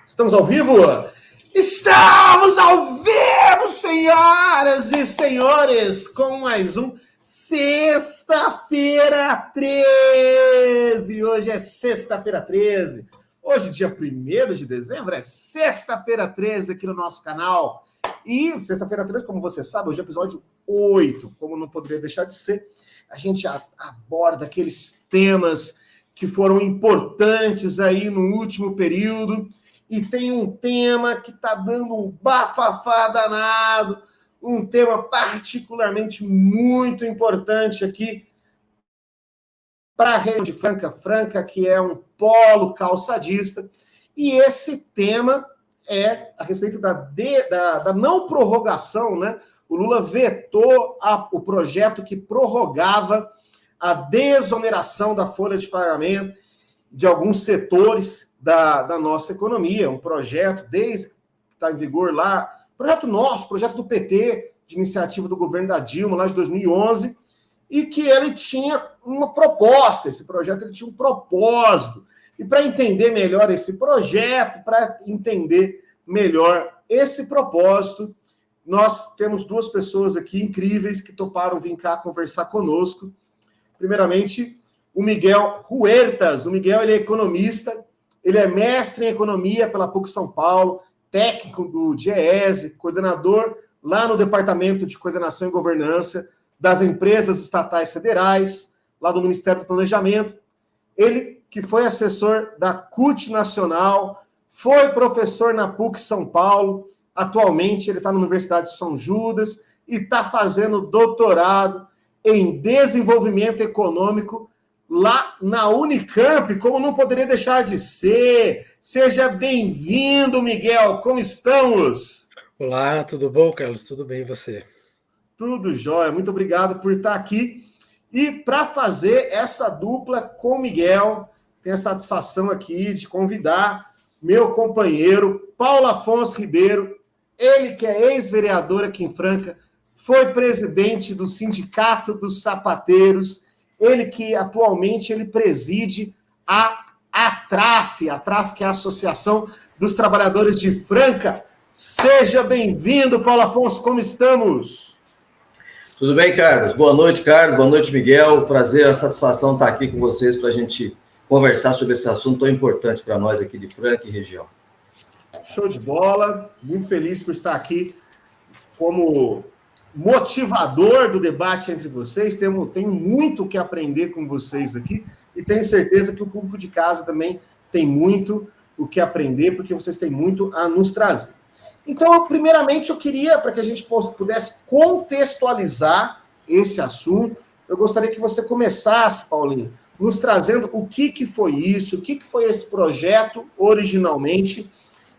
Estamos ao vivo? Estamos ao vivo, senhoras e senhores, com mais um Sexta-feira 13. Hoje é Sexta-feira 13. Hoje, dia 1º de dezembro, é Sexta-feira 13 aqui no nosso canal. E Sexta-feira 13, como você sabe, hoje é episódio 8. Como não poderia deixar de ser, a gente aborda aqueles temas que foram importantes aí no último período. E tem um tema que está dando um bafafá danado, um tema particularmente muito importante aqui para a região de Franca, que é um polo calçadista. E esse tema é a respeito da não prorrogação, né? O Lula vetou o projeto que prorrogava a desoneração da folha de pagamento de alguns setores da nossa economia, um projeto desde que está em vigor lá, projeto nosso, projeto do PT, de iniciativa do governo da Dilma, lá de 2011, e que ele tinha uma proposta, esse projeto ele tinha um propósito. E para entender melhor esse projeto, para entender melhor esse propósito, nós temos duas pessoas aqui incríveis que toparam vir cá conversar conosco. Primeiramente, o Miguel Huertas. O Miguel ele é economista, ele é mestre em economia pela PUC São Paulo, técnico do DIEESE, coordenador lá no Departamento de Coordenação e Governança das Empresas Estatais Federais, lá do Ministério do Planejamento. Ele que foi assessor da CUT Nacional, foi professor na PUC São Paulo, atualmente ele está na Universidade de São Judas e está fazendo doutorado em desenvolvimento econômico lá na Unicamp, como não poderia deixar de ser. Seja bem-vindo, Miguel. Como estamos? Olá, tudo bom, Carlos? Tudo bem, e você? Tudo jóia. Muito obrigado por estar aqui. E para fazer essa dupla com o Miguel, tenho a satisfação aqui de convidar meu companheiro, Paulo Afonso Ribeiro, ele que é ex-vereador aqui em Franca, foi presidente do Sindicato dos Sapateiros, ele que atualmente ele preside a ATRAF, que é a Associação dos Trabalhadores de Franca. Seja bem-vindo, Paulo Afonso, como estamos? Tudo bem, Carlos? Boa noite, Carlos. Boa noite, Miguel. Prazer, a satisfação estar aqui com vocês para a gente conversar sobre esse assunto tão importante para nós aqui de Franca e região. Show de bola. Muito feliz por estar aqui como motivador do debate entre vocês. Tenho muito o que aprender com vocês aqui e tenho certeza que o público de casa também tem muito o que aprender, porque vocês têm muito a nos trazer. Então, primeiramente, eu queria, para que a gente pudesse contextualizar esse assunto, eu gostaria que você começasse, Paulinho, nos trazendo o que foi isso, o que foi esse projeto originalmente,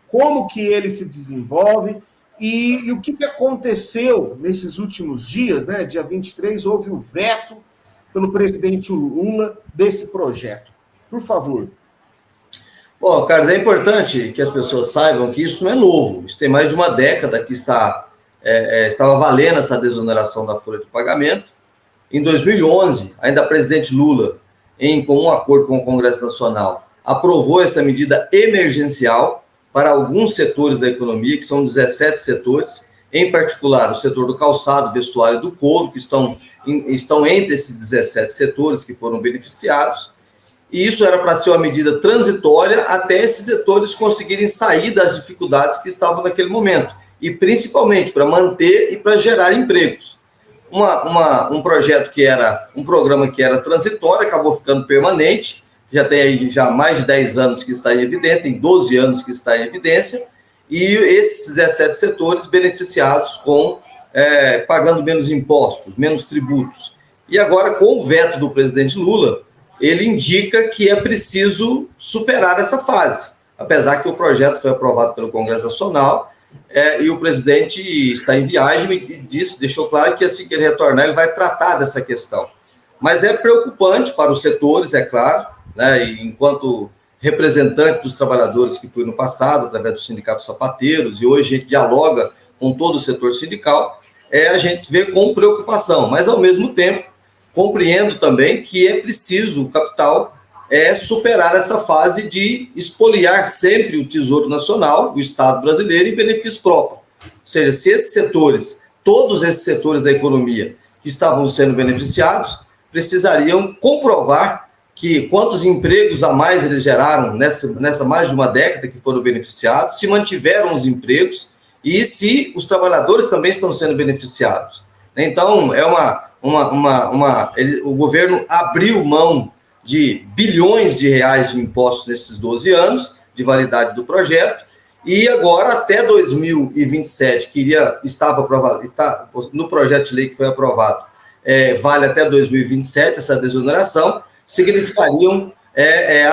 como que ele se desenvolve e o que aconteceu nesses últimos dias, né? Dia 23, houve o veto pelo presidente Lula desse projeto. Por favor. Bom, Carlos, é importante que as pessoas saibam que isso não é novo. Isso tem mais de uma década que estava valendo essa desoneração da folha de pagamento. Em 2011, ainda o presidente Lula, em comum acordo com o Congresso Nacional, aprovou essa medida emergencial para alguns setores da economia, que são 17 setores, em particular o setor do calçado, vestuário e do couro, que estão entre esses 17 setores que foram beneficiados, e isso era para ser uma medida transitória até esses setores conseguirem sair das dificuldades que estavam naquele momento, e principalmente para manter e para gerar empregos. Um projeto que era, um programa que era transitório, acabou ficando permanente, já tem aí mais de 10 anos que está em evidência, tem 12 anos que está em evidência, e esses 17 setores beneficiados pagando menos impostos, menos tributos. E agora, com o veto do presidente Lula, ele indica que é preciso superar essa fase, apesar que o projeto foi aprovado pelo Congresso Nacional, e o presidente está em viagem e deixou claro que assim que ele retornar, ele vai tratar dessa questão. Mas é preocupante para os setores, é claro, né, e enquanto representante dos trabalhadores que fui no passado, através do Sindicato dos Sapateiros, e hoje a gente dialoga com todo o setor sindical, a gente vê com preocupação, mas ao mesmo tempo compreendo também que é preciso o capital é superar essa fase de espoliar sempre o Tesouro Nacional, o Estado brasileiro, em benefício próprio. Ou seja, se esses setores, todos esses setores da economia que estavam sendo beneficiados, precisariam comprovar que quantos empregos a mais eles geraram nessa mais de uma década que foram beneficiados, se mantiveram os empregos e se os trabalhadores também estão sendo beneficiados. Então, o governo abriu mão de bilhões de reais de impostos nesses 12 anos de validade do projeto, e agora até 2027, estava aprovado, está no projeto de lei que foi aprovado, vale até 2027 essa desoneração, significariam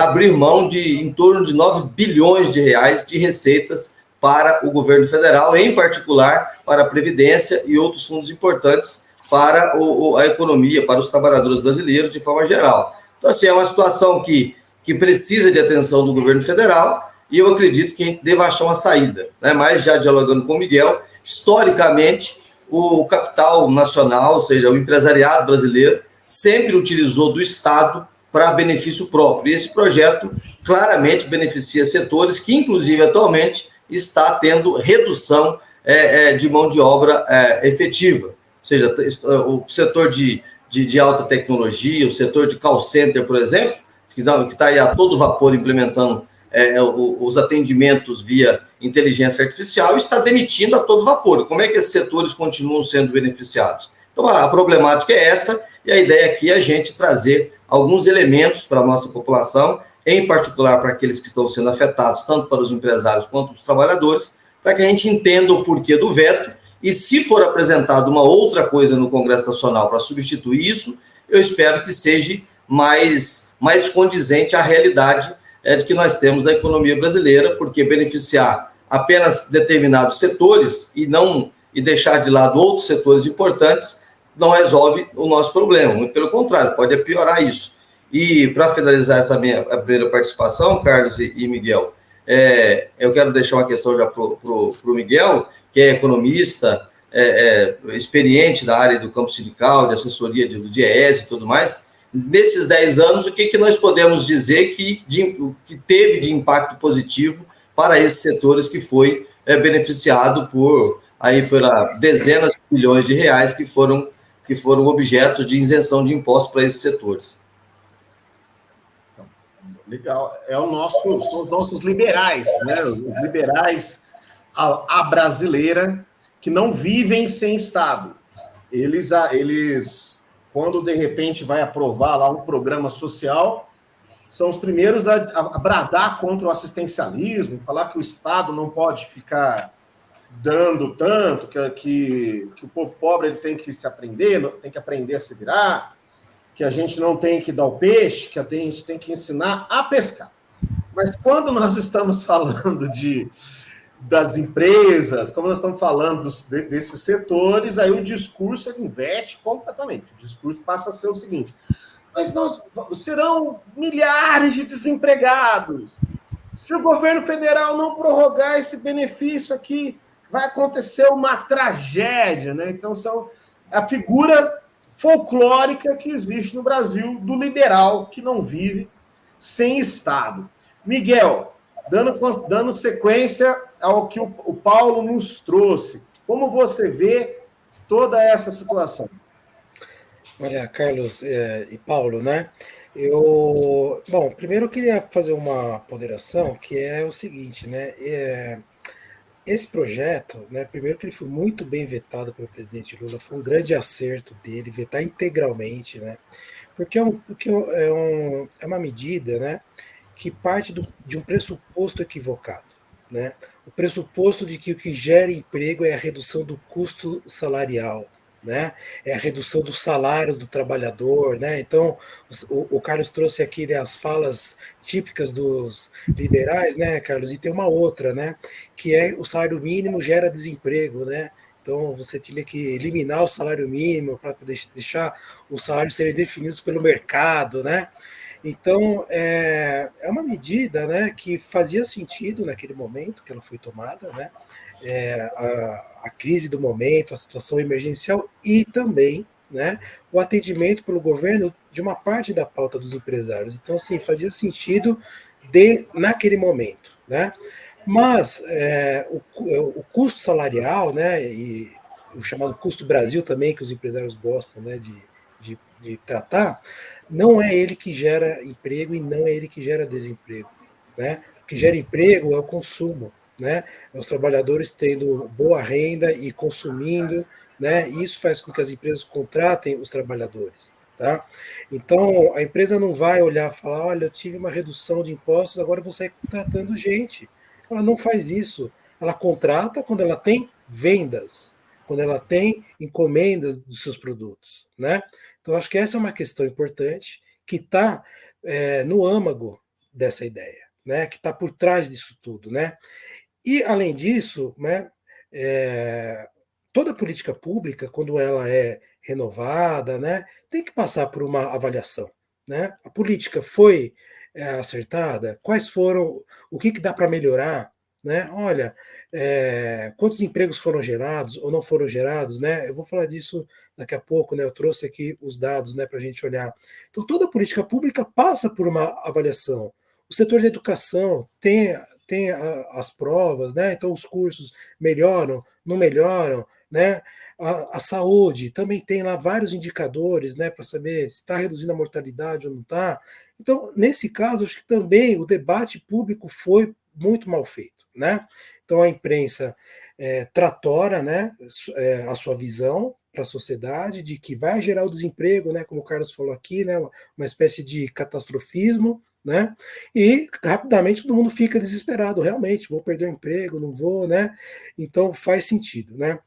abrir mão de em torno de 9 bilhões de reais de receitas para o governo federal, em particular para a Previdência e outros fundos importantes para a economia, para os trabalhadores brasileiros de forma geral. Então, assim, é uma situação que precisa de atenção do governo federal, e eu acredito que a gente deva achar uma saída, né? Mas, já dialogando com o Miguel, historicamente, o capital nacional, ou seja, o empresariado brasileiro, sempre utilizou do Estado para benefício próprio. E esse projeto claramente beneficia setores que, inclusive, atualmente, está tendo redução de mão de obra efetiva. Ou seja, o setor de alta tecnologia, o setor de call center, por exemplo, que está aí a todo vapor implementando os atendimentos via inteligência artificial, está demitindo a todo vapor. Como é que esses setores continuam sendo beneficiados? Então, a problemática é essa, e a ideia aqui é a gente trazer alguns elementos para a nossa população, em particular para aqueles que estão sendo afetados, tanto para os empresários quanto os trabalhadores, para que a gente entenda o porquê do veto, e se for apresentada uma outra coisa no Congresso Nacional para substituir isso, eu espero que seja mais condizente à realidade que nós temos da economia brasileira, porque beneficiar apenas determinados setores e deixar de lado outros setores importantes não resolve o nosso problema, muito pelo contrário, pode piorar isso. E para finalizar essa a primeira participação, Carlos e Miguel, eu quero deixar uma questão já para o Miguel, que é economista, experiente da área do campo sindical, de assessoria do DIEESE e tudo mais. Nesses 10 anos, o que nós podemos dizer que teve de impacto positivo para esses setores que foi beneficiado por dezenas de bilhões de reais que foram objeto de isenção de impostos para esses setores? Legal. São os nossos liberais, né? Os liberais à brasileira, que não vivem sem Estado. Eles, quando de repente vai aprovar lá um programa social, são os primeiros a bradar contra o assistencialismo, falar que o Estado não pode ficar dando tanto, que o povo pobre ele tem que se aprender, tem que aprender a se virar, que a gente não tem que dar o peixe, que a gente tem que ensinar a pescar. Mas quando nós estamos falando das empresas, como nós estamos falando desses setores, aí o discurso inverte completamente. O discurso passa a ser o seguinte: mas serão milhares de desempregados. Se o governo federal não prorrogar esse benefício aqui, vai acontecer uma tragédia, né? Então, são a figura folclórica que existe no Brasil do liberal que não vive sem Estado. Miguel, dando sequência ao que o Paulo nos trouxe, como você vê toda essa situação? Olha, Carlos e Paulo, né? Bom, primeiro eu queria fazer uma ponderação, que é o seguinte, né? Esse projeto, né, primeiro que ele foi muito bem vetado pelo presidente Lula, foi um grande acerto dele, vetar integralmente, né? Porque é uma medida, né, que parte de um pressuposto equivocado, né? O pressuposto de que o que gera emprego é a redução do custo salarial, né? É a redução do salário do trabalhador, né? Então, o Carlos trouxe aqui, né, as falas típicas dos liberais, né, Carlos? E tem uma outra, né? Que é o salário mínimo gera desemprego, né? Então, você tinha que eliminar o salário mínimo para deixar os salários serem definidos pelo mercado, né? Então, é uma medida, né, que fazia sentido naquele momento que ela foi tomada, né? A crise do momento, a situação emergencial, e também, né, o atendimento pelo governo de uma parte da pauta dos empresários. Então, assim, fazia sentido naquele momento, né? Mas o custo salarial, né, e o chamado custo Brasil também, que os empresários gostam, né, de tratar, não é ele que gera emprego e não é ele que gera desemprego, né? O que gera emprego é o consumo, né? É os trabalhadores tendo boa renda e consumindo, né? E isso faz com que as empresas contratem os trabalhadores, tá? Então, a empresa não vai olhar e falar, olha, eu tive uma redução de impostos, agora eu vou sair contratando gente. Ela não faz isso. Ela contrata quando ela tem vendas, quando ela tem encomendas dos seus produtos, né? Então, acho que essa é uma questão importante que está no âmago dessa ideia, né? Que está por trás disso tudo, né? E, além disso, né, toda política pública, quando ela é renovada, né, tem que passar por uma avaliação. Né? A política foi acertada? Quais foram? O que dá para melhorar? Né? Olha, quantos empregos foram gerados ou não foram gerados? Né? Eu vou falar disso daqui a pouco, né? Eu trouxe aqui os dados, né, para a gente olhar. Então, toda política pública passa por uma avaliação. O setor de educação tem as provas, né? Então os cursos melhoram, não melhoram, né? A saúde também tem lá vários indicadores, né, para saber se está reduzindo a mortalidade ou não está. Então, nesse caso, acho que também o debate público foi muito mal feito, né? Então a imprensa tratora, né, a sua visão para a sociedade de que vai gerar o desemprego, né, como o Carlos falou aqui, né, uma espécie de catastrofismo, né? E rapidamente todo mundo fica desesperado, realmente, vou perder o emprego, não vou, né? Então faz sentido, né?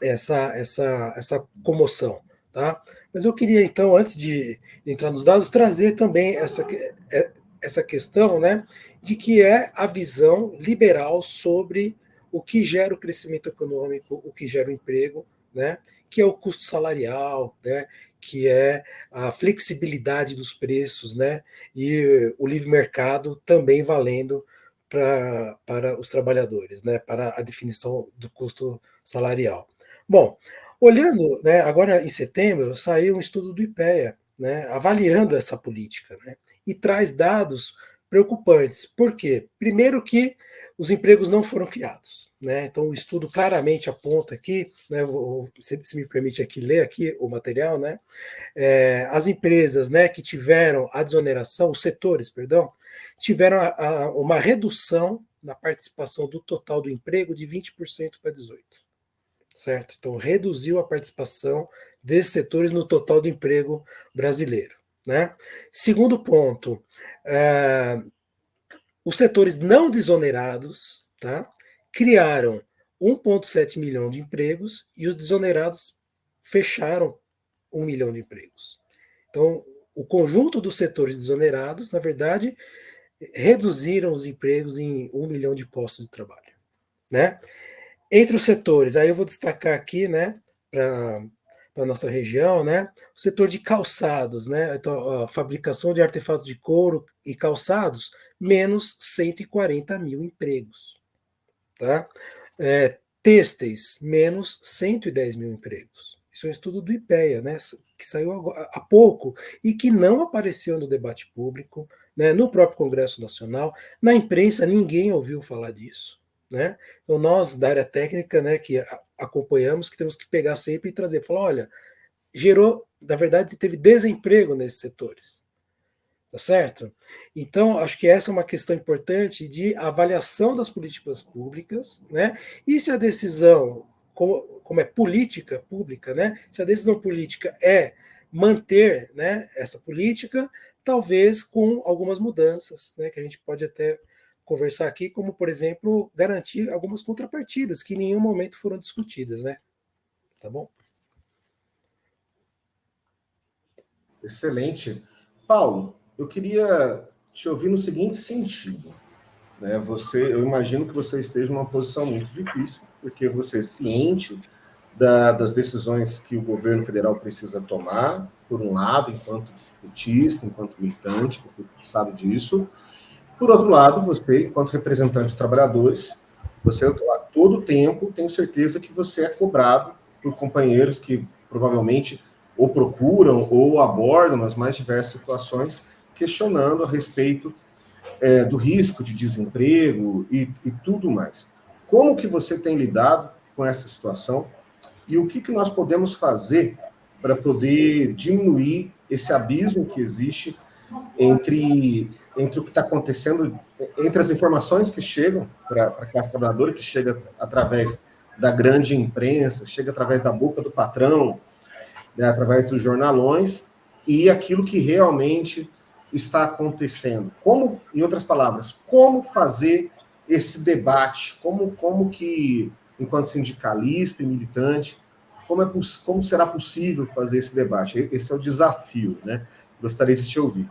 Essa comoção, tá? Mas eu queria então, antes de entrar nos dados, trazer também essa questão, né, de que é a visão liberal sobre o que gera o crescimento econômico, o que gera o emprego, né? Que é o custo salarial, né? Que é a flexibilidade dos preços, né? E o livre mercado também valendo para os trabalhadores, né? Para a definição do custo salarial. Bom, olhando, né, agora em setembro, saiu um estudo do IPEA, né, avaliando essa política, né, e traz dados preocupantes. Por quê? Primeiro que os empregos não foram criados, né? Então o estudo claramente aponta aqui, né, se me permite aqui ler aqui o material, né? As empresas, né, que tiveram a desoneração, os setores, perdão, tiveram uma redução na participação do total do emprego de 20% para 18%. Certo? Então, reduziu a participação desses setores no total do emprego brasileiro. Né? Segundo ponto, os setores não desonerados, tá, criaram 1,7 milhão de empregos e os desonerados fecharam 1 milhão de empregos. Então, o conjunto dos setores desonerados, na verdade, reduziram os empregos em 1 milhão de postos de trabalho. Né? Entre os setores, aí eu vou destacar aqui, né, para a nossa região, né, o setor de calçados, né, então, a fabricação de artefatos de couro e calçados, menos 140 mil empregos. Tá? Têxteis, menos 110 mil empregos. Isso é um estudo do IPEA, né, que saiu há pouco e que não apareceu no debate público, né, no próprio Congresso Nacional, na imprensa ninguém ouviu falar disso. Né? Então, nós, da área técnica, né, que acompanhamos, que temos que pegar sempre e trazer, falar, olha, gerou, na verdade, teve desemprego nesses setores, tá certo? Então, acho que essa é uma questão importante de avaliação das políticas públicas, né, e se a decisão, como é política pública, né, se a decisão política é manter, né, essa política, talvez com algumas mudanças, né, que a gente pode até conversar aqui, como, por exemplo, garantir algumas contrapartidas que em nenhum momento foram discutidas, né? Tá bom? Excelente. Paulo, eu queria te ouvir no seguinte sentido. Né? Eu imagino que você esteja numa posição muito difícil, porque você é ciente das decisões que o governo federal precisa tomar, por um lado, enquanto petista, enquanto militante, você sabe disso. Por outro lado, você, enquanto representante dos trabalhadores, você a todo tempo, tenho certeza que você é cobrado por companheiros que provavelmente ou procuram ou abordam nas mais diversas situações, questionando a respeito do risco de desemprego e tudo mais. Como que você tem lidado com essa situação e o que nós podemos fazer para poder diminuir esse abismo que existe entre o que está acontecendo, entre as informações que chegam para a classe trabalhadora, que chega através da grande imprensa, chega através da boca do patrão, né, através dos jornalões, e aquilo que realmente está acontecendo. Como, em outras palavras, como fazer esse debate? Como que, enquanto sindicalista e militante, como será possível fazer esse debate? Esse é o desafio, né? Gostaria de te ouvir.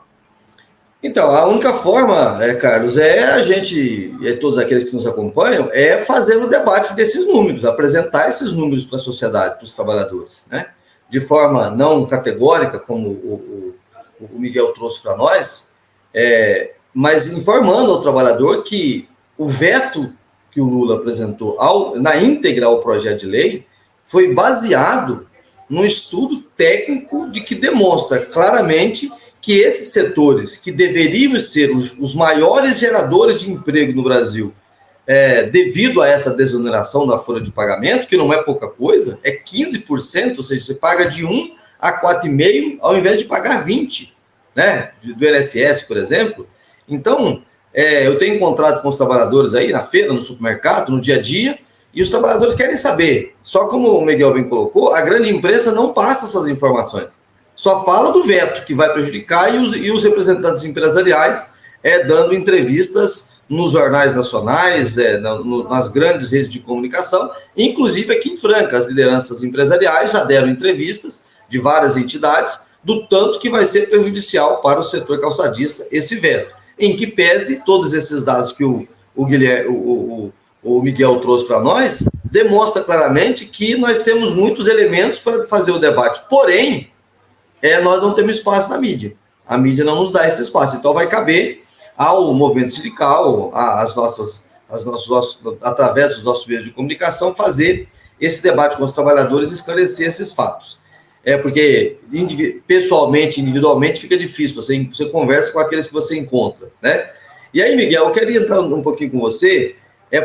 Então, a única forma, Carlos, a gente, e todos aqueles que nos acompanham, é fazer o debate desses números, apresentar esses números para a sociedade, para os trabalhadores, né? De forma não categórica, como o Miguel trouxe para nós, mas informando ao trabalhador que o veto que o Lula apresentou na íntegra ao projeto de lei foi baseado num estudo técnico de que demonstra claramente que esses setores que deveriam ser os maiores geradores de emprego no Brasil, devido a essa desoneração da folha de pagamento, que não é pouca coisa, é 15%, ou seja, você paga de 1 a 4,5% ao invés de pagar 20%, né, do INSS, por exemplo. Então, eu tenho encontrado com os trabalhadores aí na feira, no supermercado, no dia a dia, e os trabalhadores querem saber. Só como o Miguel bem colocou, a grande imprensa não passa essas informações. Só fala do veto, que vai prejudicar, e os representantes empresariais dando entrevistas nos jornais nacionais, nas grandes redes de comunicação, inclusive aqui em Franca, as lideranças empresariais já deram entrevistas de várias entidades, do tanto que vai ser prejudicial para o setor calçadista esse veto, em que pese todos esses dados que o Miguel trouxe para nós, demonstra claramente que nós temos muitos elementos para fazer o debate, porém, nós não temos espaço na mídia. A mídia não nos dá esse espaço. Então, vai caber ao movimento sindical, através dos nossos meios de comunicação, fazer esse debate com os trabalhadores e esclarecer esses fatos. Porque pessoalmente, individualmente, fica difícil. Você conversa com aqueles que você encontra, né? E aí, Miguel, eu queria entrar um pouquinho com você,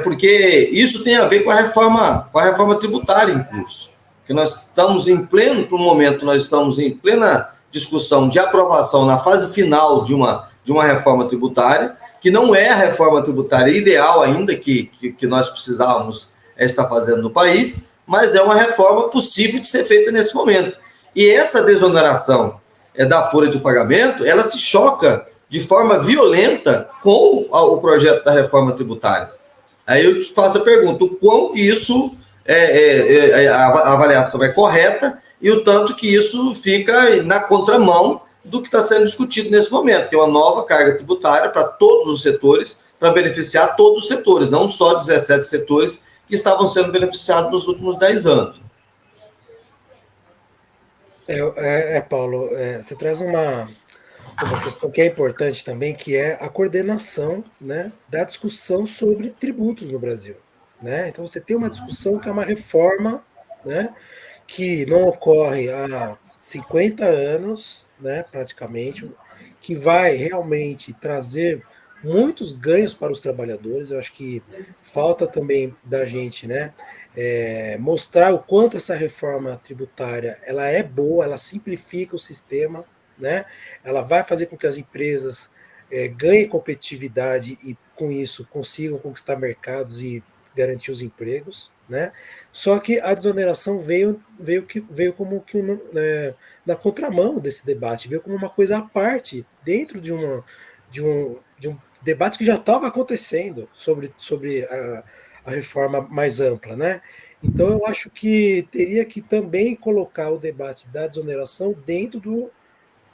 porque isso tem a ver com a reforma tributária em curso. Que nós estamos por um momento, nós estamos em plena discussão de aprovação na fase final de uma reforma tributária, que não é a reforma tributária ideal ainda que nós precisávamos estar fazendo no país, mas é uma reforma possível de ser feita nesse momento. E essa desoneração da folha de pagamento, ela se choca de forma violenta com o projeto da reforma tributária. Aí eu te faço a pergunta, o quão isso a avaliação é correta e o tanto que isso fica na contramão do que está sendo discutido nesse momento, que é uma nova carga tributária para todos os setores, para beneficiar todos os setores, não só 17 setores que estavam sendo beneficiados nos últimos 10 anos. Paulo, você traz uma questão que é importante também, que é a coordenação, né, da discussão sobre tributos no Brasil. Né? Então você tem uma discussão que é uma reforma, né, que não ocorre há 50 anos, né, praticamente, que vai realmente trazer muitos ganhos para os trabalhadores. Eu acho que falta também da gente, né, mostrar o quanto essa reforma tributária ela é boa, ela simplifica o sistema, né, ela vai fazer com que as empresas ganhem competitividade e, com isso, consigam conquistar mercados e garantir os empregos, né? Só que a desoneração veio como que na contramão desse debate, veio como uma coisa à parte dentro de um debate que já estava acontecendo sobre a reforma mais ampla, né? Então eu acho que teria que também colocar o debate da desoneração dentro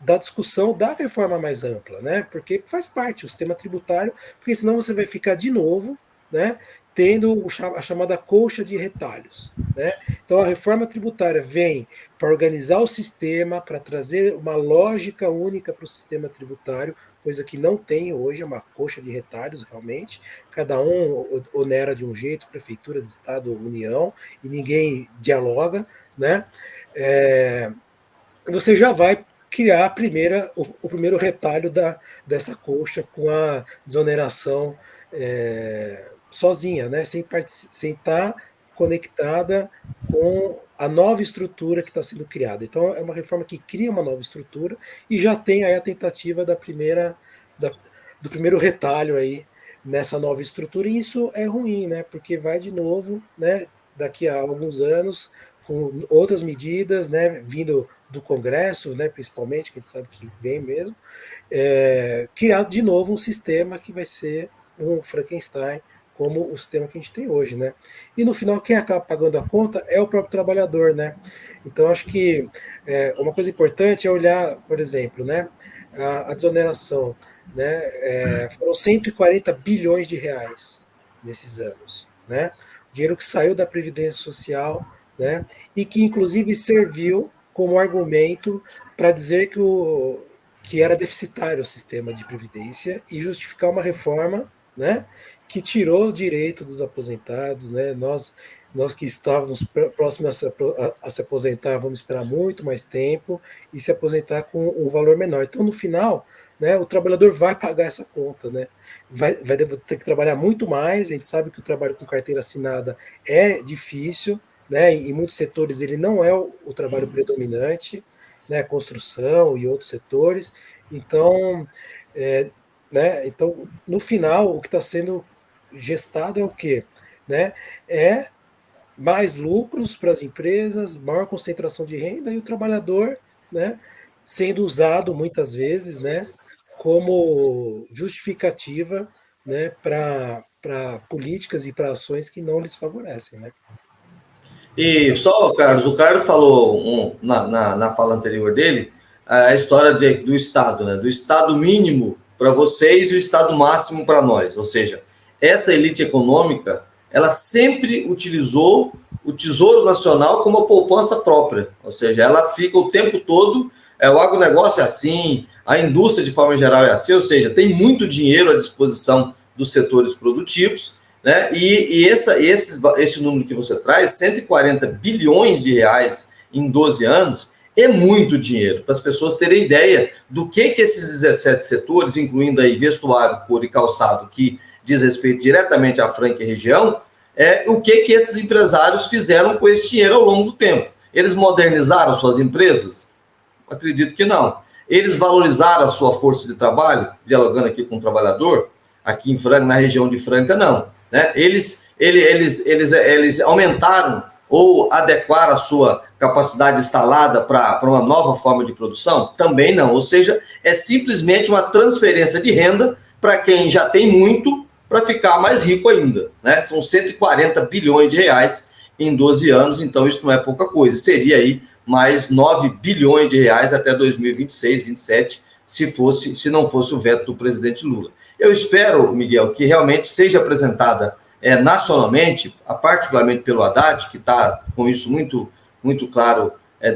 da discussão da reforma mais ampla, né? Porque faz parte o sistema tributário, porque senão você vai ficar de novo, né, tendo a chamada colcha de retalhos. Né? Então, a reforma tributária vem para organizar o sistema, para trazer uma lógica única para o sistema tributário, coisa que não tem hoje, é uma colcha de retalhos, realmente. Cada um onera de um jeito, prefeituras, Estado, União, e ninguém dialoga. Né? você já vai criar o primeiro retalho dessa colcha com a desoneração sozinha, né? Sem estar conectada com a nova estrutura que está sendo criada. Então, é uma reforma que cria uma nova estrutura e já tem aí a tentativa do primeiro retalho aí nessa nova estrutura, e isso é ruim, né? Porque vai de novo, né? Daqui a alguns anos, com outras medidas, né? Vindo do Congresso, né? Principalmente, que a gente sabe que vem mesmo, criar de novo um sistema que vai ser um Frankenstein, como o sistema que a gente tem hoje, né? E no final, quem acaba pagando a conta é o próprio trabalhador, né? Então, acho que uma coisa importante é olhar, por exemplo, né? A desoneração, né? Foram 140 bilhões de reais nesses anos, né? Dinheiro que saiu da Previdência Social, né? E que, inclusive, serviu como argumento para dizer que era deficitário o sistema de previdência e justificar uma reforma, né, que tirou o direito dos aposentados, né? Nós que estávamos próximos a se aposentar, vamos esperar muito mais tempo e se aposentar com um valor menor. Então, no final, né, o trabalhador vai pagar essa conta, né? Vai ter que trabalhar muito mais. A gente sabe que o trabalho com carteira assinada é difícil, né? Em muitos setores ele não é o trabalho predominante, né? Construção e outros setores. Então, então, no final, o que está sendo gestado é o quê? Né? É mais lucros para as empresas, maior concentração de renda e o trabalhador, né, sendo usado muitas vezes, né, como justificativa, né, para políticas e para ações que não lhes favorecem, né? E só, Carlos, o Carlos falou na fala anterior dele a história do Estado, né? Do Estado mínimo para vocês e o Estado máximo para nós. Ou seja, essa elite econômica, ela sempre utilizou o Tesouro Nacional como a poupança própria. Ou seja, ela fica o tempo todo, o agronegócio é assim, a indústria de forma geral é assim, ou seja, tem muito dinheiro à disposição dos setores produtivos, né? E esse número que você traz, 140 bilhões de reais em 12 anos, é muito dinheiro, para as pessoas terem ideia do que esses 17 setores, incluindo aí vestuário, couro e calçado, que diz respeito diretamente à Franca e região, o que esses empresários fizeram com esse dinheiro ao longo do tempo. Eles modernizaram suas empresas? Acredito que não. Eles valorizaram a sua força de trabalho, dialogando aqui com o trabalhador, aqui em Franca, na região de Franca, não. Né? Eles aumentaram ou adequaram a sua capacidade instalada para uma nova forma de produção? Também não. Ou seja, é simplesmente uma transferência de renda para quem já tem muito, para ficar mais rico ainda. Né? São 140 bilhões de reais em 12 anos, então isso não é pouca coisa. Seria aí mais 9 bilhões de reais até 2026, 2027, se não fosse o veto do presidente Lula. Eu espero, Miguel, que realmente seja apresentada nacionalmente, particularmente pelo Haddad, que está com isso muito, muito claro,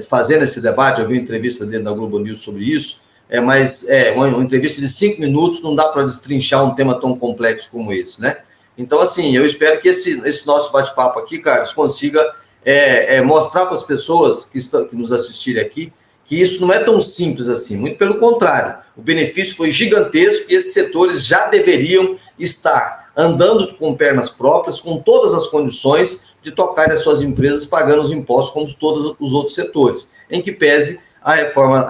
fazendo esse debate. Eu vi uma entrevista dele na Globo News sobre isso, mas uma entrevista de 5 minutos não dá para destrinchar um tema tão complexo como esse, né? Então, assim, eu espero que esse nosso bate-papo aqui, Carlos, consiga mostrar para as pessoas que nos assistirem aqui que isso não é tão simples assim, muito pelo contrário. O benefício foi gigantesco e esses setores já deveriam estar andando com pernas próprias, com todas as condições de tocar as suas empresas pagando os impostos como todos os outros setores, em que pese a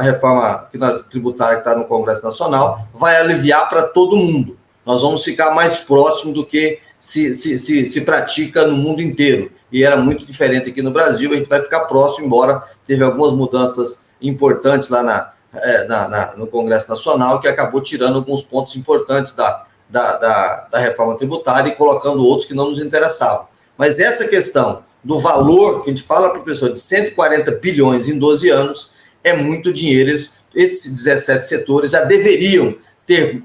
reforma tributária que está no Congresso Nacional vai aliviar para todo mundo. Nós vamos ficar mais próximo do que se pratica no mundo inteiro. E era muito diferente aqui no Brasil, a gente vai ficar próximo, embora teve algumas mudanças importantes lá no Congresso Nacional, que acabou tirando alguns pontos importantes da reforma tributária e colocando outros que não nos interessavam. Mas essa questão do valor, que a gente fala para a pessoa, de 140 bilhões em 12 anos, é muito dinheiro. Esses 17 setores já deveriam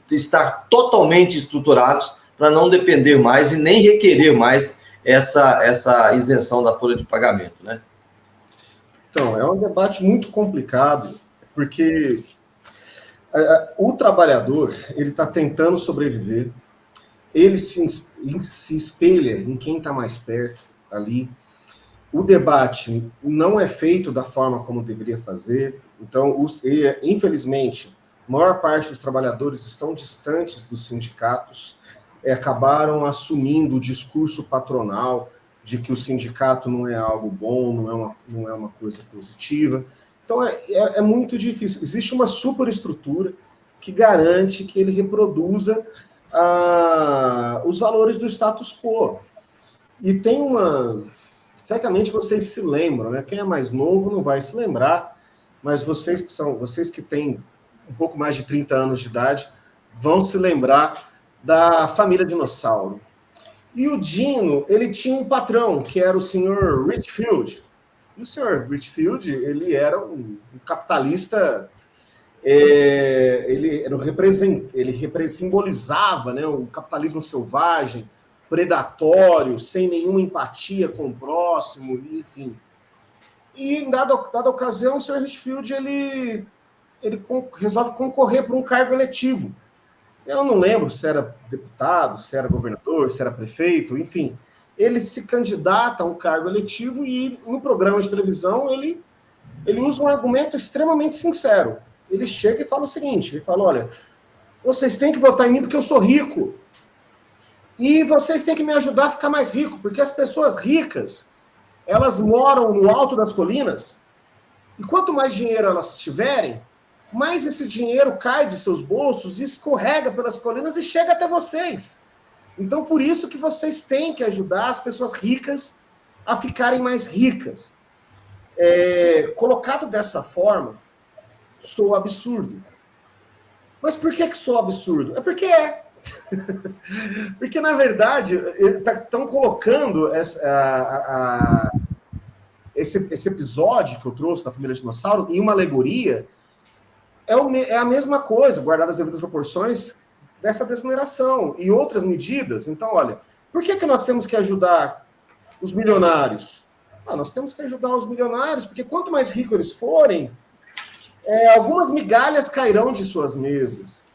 estar totalmente estruturados para não depender mais e nem requerer mais essa isenção da folha de pagamento, né? Então, é um debate muito complicado, porque o trabalhador, ele está tentando sobreviver, ele se espelha em quem está mais perto ali. O debate não é feito da forma como deveria fazer. Então, infelizmente, a maior parte dos trabalhadores estão distantes dos sindicatos, acabaram assumindo o discurso patronal de que o sindicato não é algo bom, não é uma coisa positiva. Então, é muito difícil. Existe uma superestrutura que garante que ele reproduza os valores do status quo. E tem uma... Certamente vocês se lembram, né? Quem é mais novo não vai se lembrar, mas vocês que têm um pouco mais de 30 anos de idade vão se lembrar da família Dinossauro. E o Dino, ele tinha um patrão, que era o senhor Richfield. E o senhor Richfield, ele era um capitalista, ele simbolizava, né, o capitalismo selvagem, predatório, sem nenhuma empatia com o próximo, enfim. E em dada ocasião, o senhor Richfield, ele resolve concorrer para um cargo eletivo. Eu não lembro se era deputado, se era governador, se era prefeito, enfim. Ele se candidata a um cargo eletivo e, no programa de televisão, ele usa um argumento extremamente sincero. Ele chega e fala o seguinte, ele fala, olha, vocês têm que votar em mim porque eu sou rico. E vocês têm que me ajudar a ficar mais rico, porque as pessoas ricas, elas moram no alto das colinas, e quanto mais dinheiro elas tiverem, mais esse dinheiro cai de seus bolsos e escorrega pelas colinas e chega até vocês. Então, por isso que vocês têm que ajudar as pessoas ricas a ficarem mais ricas. Colocado dessa forma, soa absurdo. Mas por que soa absurdo? É porque é. Porque, na verdade, estão colocando esse episódio que eu trouxe da família Dinossauro em uma alegoria. É a mesma coisa, guardadas as devidas proporções, dessa desoneração e outras medidas. Então, olha, por que nós temos que ajudar os milionários? Nós temos que ajudar os milionários, porque quanto mais ricos eles forem, algumas migalhas cairão de suas mesas.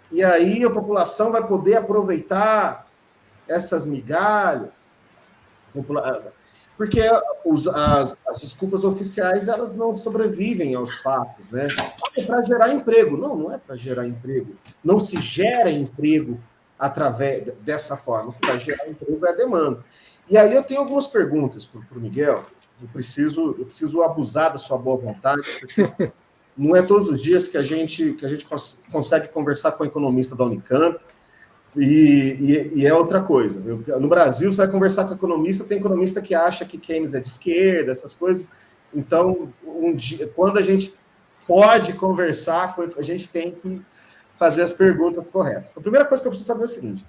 E aí a população vai poder aproveitar essas migalhas. Porque as desculpas oficiais, elas não sobrevivem aos fatos, né? É para gerar emprego. Não é para gerar emprego. Não se gera emprego através dessa forma. Para gerar emprego é a demanda. E aí eu tenho algumas perguntas para o Miguel. Eu preciso abusar da sua boa vontade, porque não é todos os dias que a gente consegue conversar com o economista da Unicamp. E é outra coisa. No Brasil, você vai conversar com economista, tem economista que acha que Keynes é de esquerda, essas coisas. Então, quando a gente pode conversar, a gente tem que fazer as perguntas corretas. Então, a primeira coisa que eu preciso saber é o seguinte: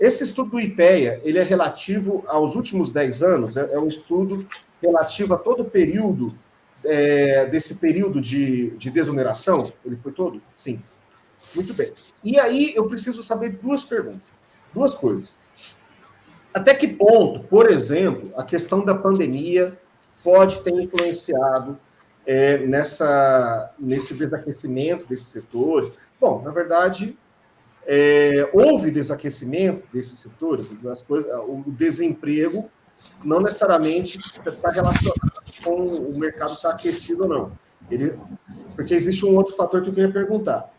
esse estudo do IPEA, ele é relativo aos últimos 10 anos, é um estudo relativo a todo o período, desse período de desoneração? Ele foi todo? Sim. Muito bem. E aí eu preciso saber de duas perguntas, duas coisas. Até que ponto, por exemplo, a questão da pandemia pode ter influenciado nesse desaquecimento desses setores? Bom, na verdade, houve desaquecimento desses setores, o desemprego não necessariamente está relacionado com o mercado estar aquecido ou não. Porque existe um outro fator que eu queria perguntar.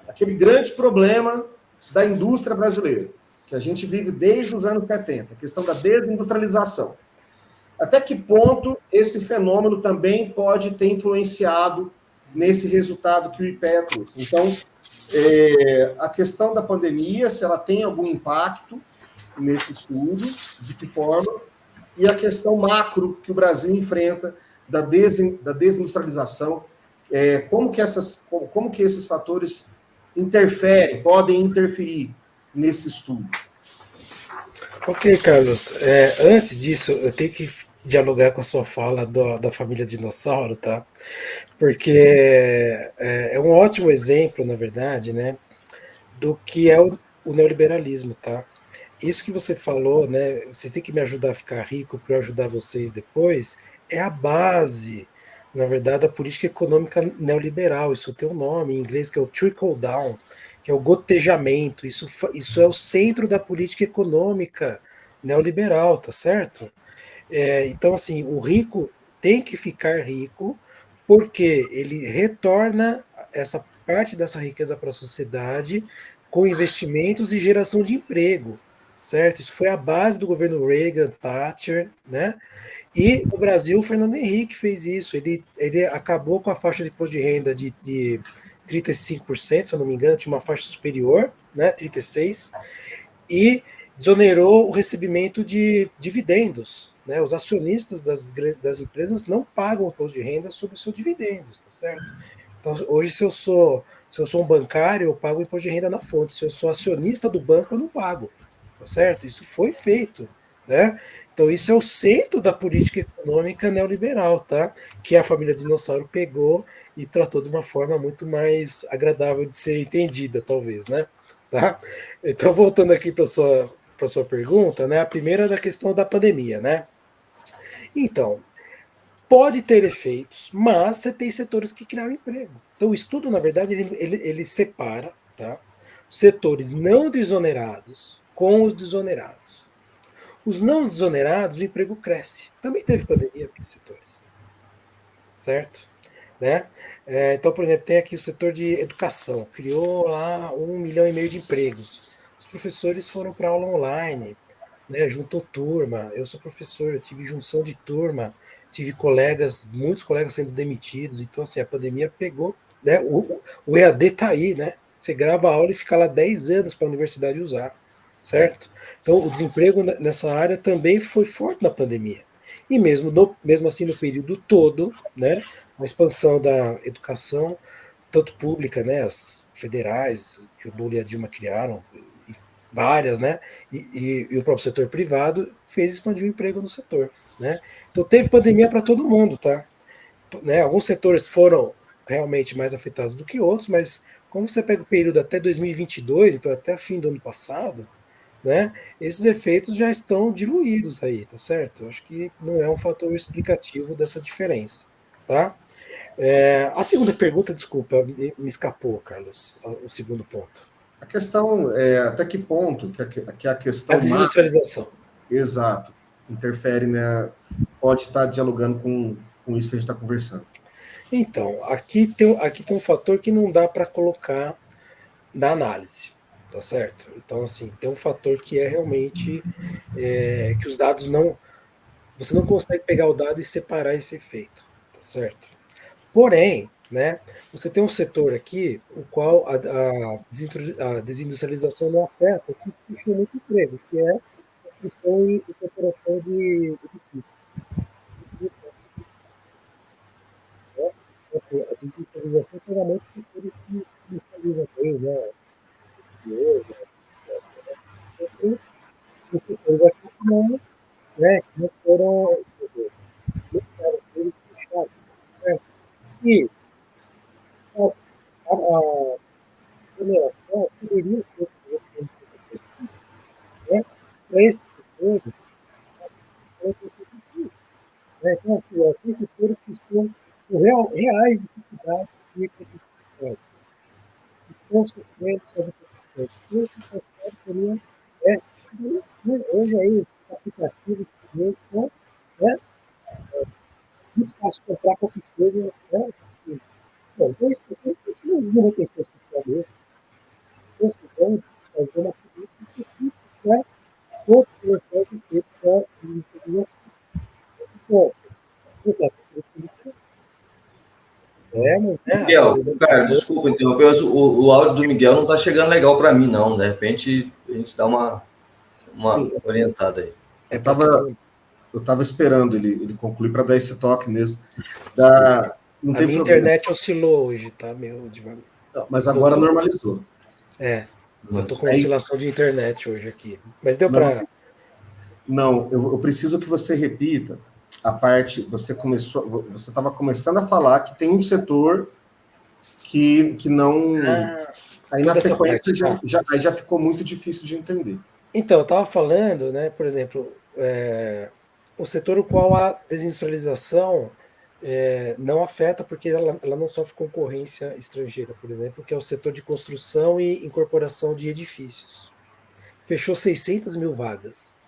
Aquele grande problema da indústria brasileira, que a gente vive desde os anos 70, a questão da desindustrialização. Até que ponto esse fenômeno também pode ter influenciado nesse resultado que o IPEA trouxe? Então, a questão da pandemia, se ela tem algum impacto nesse estudo, de que forma, e a questão macro que o Brasil enfrenta da desindustrialização, como que esses fatores podem interferir nesse estudo. Ok, Carlos. Antes disso, eu tenho que dialogar com a sua fala da família Dinossauro, tá? Porque é um ótimo exemplo, na verdade, né, do que é o neoliberalismo, tá? Isso que você falou, né, vocês têm que me ajudar a ficar rico para eu ajudar vocês depois, é a base, na verdade, da política econômica neoliberal. Isso tem um nome em inglês que é o trickle down, que é o gotejamento. Isso é o centro da política econômica neoliberal, tá certo? Então, assim, o rico tem que ficar rico porque ele retorna essa parte dessa riqueza para a sociedade com investimentos e geração de emprego, certo? Isso foi a base do governo Reagan, Thatcher, né? E no Brasil, o Fernando Henrique fez isso. Ele acabou com a faixa de imposto de renda de 35%, se eu não me engano, tinha uma faixa superior, né, 36%, e desonerou o recebimento de dividendos. Né? Os acionistas das empresas não pagam imposto de renda sobre os seus dividendos, tá certo? Então, hoje, se eu sou um bancário, eu pago imposto de renda na fonte. Se eu sou acionista do banco, eu não pago, tá certo? Isso foi feito, né? Então, isso é o centro da política econômica neoliberal, tá? Que a família Dinossauro pegou e tratou de uma forma muito mais agradável de ser entendida, talvez, né? Tá? Então, voltando aqui para sua pergunta, né? A primeira é da questão da pandemia, né? Então, pode ter efeitos, mas você tem setores que criaram emprego. Então, o estudo, na verdade, ele separa, tá, setores não desonerados com os desonerados. Os não desonerados, o emprego cresce. Também teve pandemia para esses setores, certo? Né? Então, por exemplo, tem aqui o setor de educação, criou lá 1,5 milhão de empregos. Os professores foram para aula online, né, juntou turma. Eu sou professor, eu tive junção de turma, tive colegas, muitos colegas sendo demitidos. Então, assim, a pandemia pegou, né? O EAD está aí, né? Você grava a aula e fica lá 10 anos para a universidade usar, certo? Então, o desemprego nessa área também foi forte na pandemia. E mesmo assim, no período todo, né, a expansão da educação, tanto pública, né, as federais, que o Lula e a Dilma criaram, várias, né? E o próprio setor privado fez expandir o emprego no setor, né? Então teve pandemia para todo mundo, tá? Né? Alguns setores foram realmente mais afetados do que outros, mas como você pega o período até 2022, então até fim do ano passado, né? Esses efeitos já estão diluídos aí, tá certo? Eu acho que não é um fator explicativo dessa diferença, tá? A segunda pergunta, desculpa, me escapou, Carlos, o segundo ponto. A questão é até que ponto que a A questão macro, desindustrialização. exato, interfere, né? Pode estar dialogando com isso que a gente está conversando. Então, aqui tem um fator que não dá para colocar na análise, tá certo? Então, assim, tem um fator que é realmente que os dados não. Você não consegue pegar o dado e separar esse efeito, tá certo? Porém, né, você tem um setor aqui, o qual a desindustrialização não afeta, o que puxa muito emprego, que é a construção e incorporação de edifícios. Né? Então, a desindustrialização geralmente tem setores que industrializam bem, né? Hoje, tem setores aqui que não, né, que não foram eles fechados, certo? E a mineração poderia ser né, para esses setores, né? Então, assim, tem setores que estão com reais dificuldades de competitividade, estão sofrendo com as importações. Esse setor seria, é, né, hoje aí, os aplicativos chineses estão, né, muito fácil comprar qualquer coisa, né? Bom, então, eles precisam de uma atenção especial mesmo, precisam fazer uma política específica para todos os efeitos da integração. Então, temos, né, Miguel, por exemplo, cara, desculpa interromper, mas o áudio do Miguel não está chegando legal para mim, não. De repente, a gente dá uma Sim, orientada aí. eu para todo estava mundo. eu tava esperando ele concluir para dar esse toque mesmo. Sim. Não A tem minha problema. internet oscilou hoje, tá? Meu, devagar. Mas Eu agora tô, normalizou. eu tô com Aí, oscilação de internet hoje aqui. Mas deu não, para. não, eu preciso que você repita a parte. Você estava começando a falar que tem um setor que não. Ah, Aí na toda essa sequência parte, tá? aí já ficou muito difícil de entender. Então, eu estava falando, né, por exemplo, o setor o qual a desindustrialização não afeta porque ela não sofre concorrência estrangeira, por exemplo, que é o setor de construção e incorporação de edifícios. Fechou 600 mil vagas,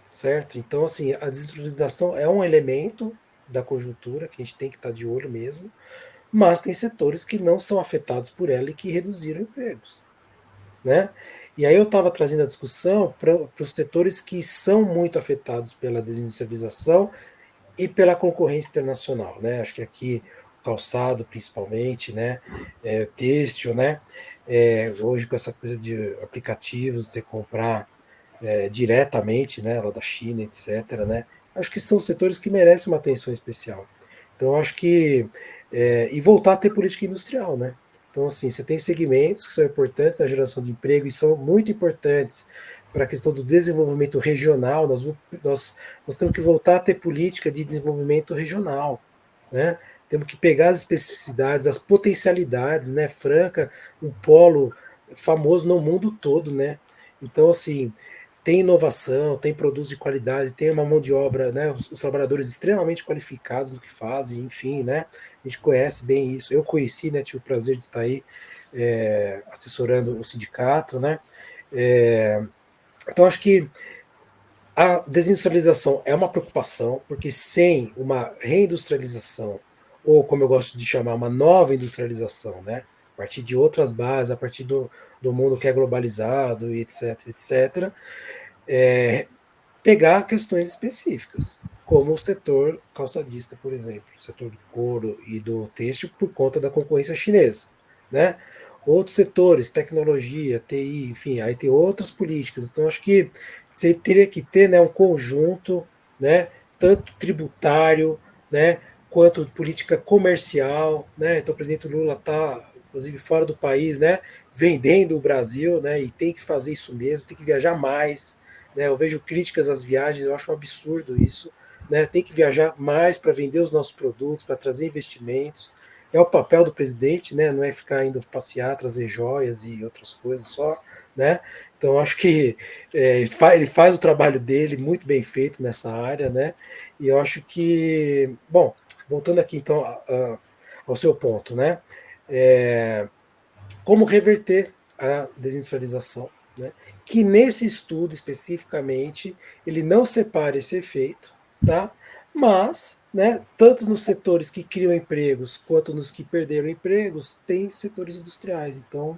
certo? Então, assim, a desindustrialização é um elemento, da conjuntura, que a gente tem que estar de olho mesmo, mas tem setores que não são afetados por ela e que reduziram empregos, né? E aí eu estava trazendo a discussão para os setores que são muito afetados pela desindustrialização e pela concorrência internacional, né? Acho que aqui o calçado, principalmente, né? Têxtil, né? Hoje com essa coisa de aplicativos, você comprar diretamente, né? Lá da China, etc., né? Acho que são setores que merecem uma atenção especial. Então, acho que e voltar a ter política industrial, né? Então, assim, você tem segmentos que são importantes na geração de emprego e são muito importantes para a questão do desenvolvimento regional. Nós temos que voltar a ter política de desenvolvimento regional, né? Temos que pegar as especificidades, as potencialidades, né? Franca, um polo famoso no mundo todo, né? Então, assim, tem inovação, tem produtos de qualidade, tem uma mão de obra, né? Os trabalhadores extremamente qualificados no que fazem, enfim, né? A gente conhece bem isso. Eu conheci, né? Tive o prazer de estar aí assessorando o sindicato, né? Então, acho que a desindustrialização é uma preocupação, porque sem uma reindustrialização, ou como eu gosto de chamar, uma nova industrialização, né? A partir de outras bases, a partir do mundo que é globalizado, e etc., etc., pegar questões específicas, como o setor calçadista, por exemplo, o setor do couro e do têxtil, por conta da concorrência chinesa, né? Outros setores, tecnologia, TI, enfim, aí tem outras políticas. Então, acho que você teria que ter, né, um conjunto, né, tanto tributário, né, quanto política comercial, né? Então, o presidente Lula está, inclusive, fora do país, né, vendendo o Brasil, né, e tem que fazer isso mesmo, tem que viajar mais, né? Eu vejo críticas às viagens, eu acho um absurdo isso, né? Tem que viajar mais para vender os nossos produtos, para trazer investimentos. É o papel do presidente, né? Não é ficar indo passear, trazer joias e outras coisas só, né? Então acho que ele faz o trabalho dele muito bem feito nessa área, né? E eu acho que, bom, voltando aqui então ao seu ponto, né? Como reverter a desindustrialização, né? Que nesse estudo especificamente ele não separa esse efeito, tá? Mas, né, tanto nos setores que criam empregos quanto nos que perderam empregos, tem setores industriais. Então,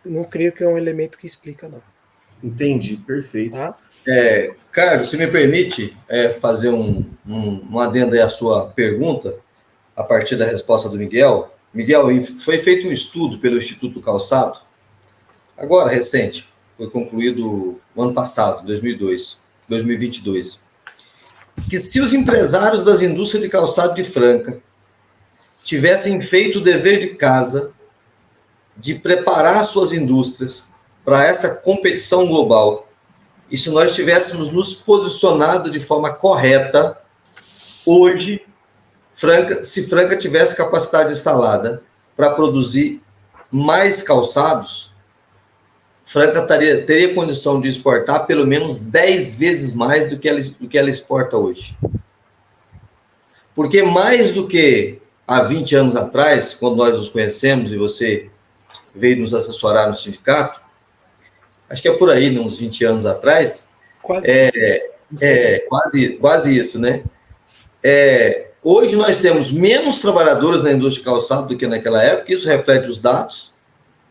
não creio que é um elemento que explica, não. Entendi, perfeito. Tá? Carlos, se me permite fazer um adendo aí à sua pergunta, a partir da resposta do Miguel. Miguel, foi feito um estudo pelo Instituto Calçado, agora recente, foi concluído no ano passado, 2022, que se os empresários das indústrias de calçado de Franca tivessem feito o dever de casa de preparar suas indústrias para essa competição global, e se nós tivéssemos nos posicionado de forma correta, hoje, se Franca tivesse capacidade instalada para produzir mais calçados, Franca teria condição de exportar pelo menos 10 vezes mais do que ela exporta hoje. Porque mais do que há 20 anos atrás, quando nós nos conhecemos e você veio nos assessorar no sindicato, acho que é por aí, uns 20 anos atrás, quase isso, né? Hoje nós temos menos trabalhadores na indústria de calçado do que naquela época, isso reflete os dados,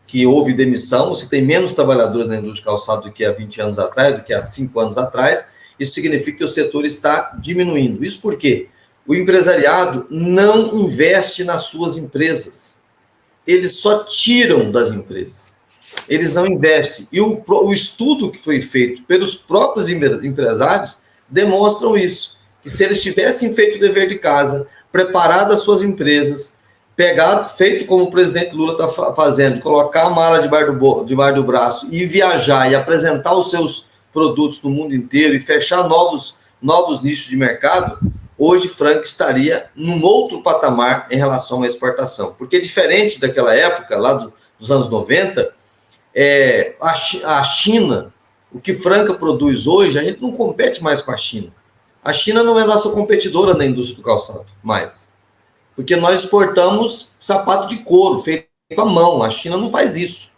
que houve demissão, você tem menos trabalhadores na indústria de calçado do que há 20 anos atrás, do que há 5 anos atrás, isso significa que o setor está diminuindo. Isso por quê? O empresariado não investe nas suas empresas. Eles só tiram das empresas. Eles não investem. E o estudo que foi feito pelos próprios empresários demonstram isso. Que se eles tivessem feito o dever de casa, preparado as suas empresas, feito como o presidente Lula está fazendo, colocar a mala debaixo do braço e viajar e apresentar os seus produtos no mundo inteiro e fechar novos nichos de mercado, hoje Franca estaria num outro patamar em relação à exportação. Porque diferente daquela época, lá dos anos 90, a China, o que Franca produz hoje, a gente não compete mais com a China. A China não é nossa competidora na indústria do calçado, mais. Porque nós exportamos sapato de couro, feito com a mão. A China não faz isso.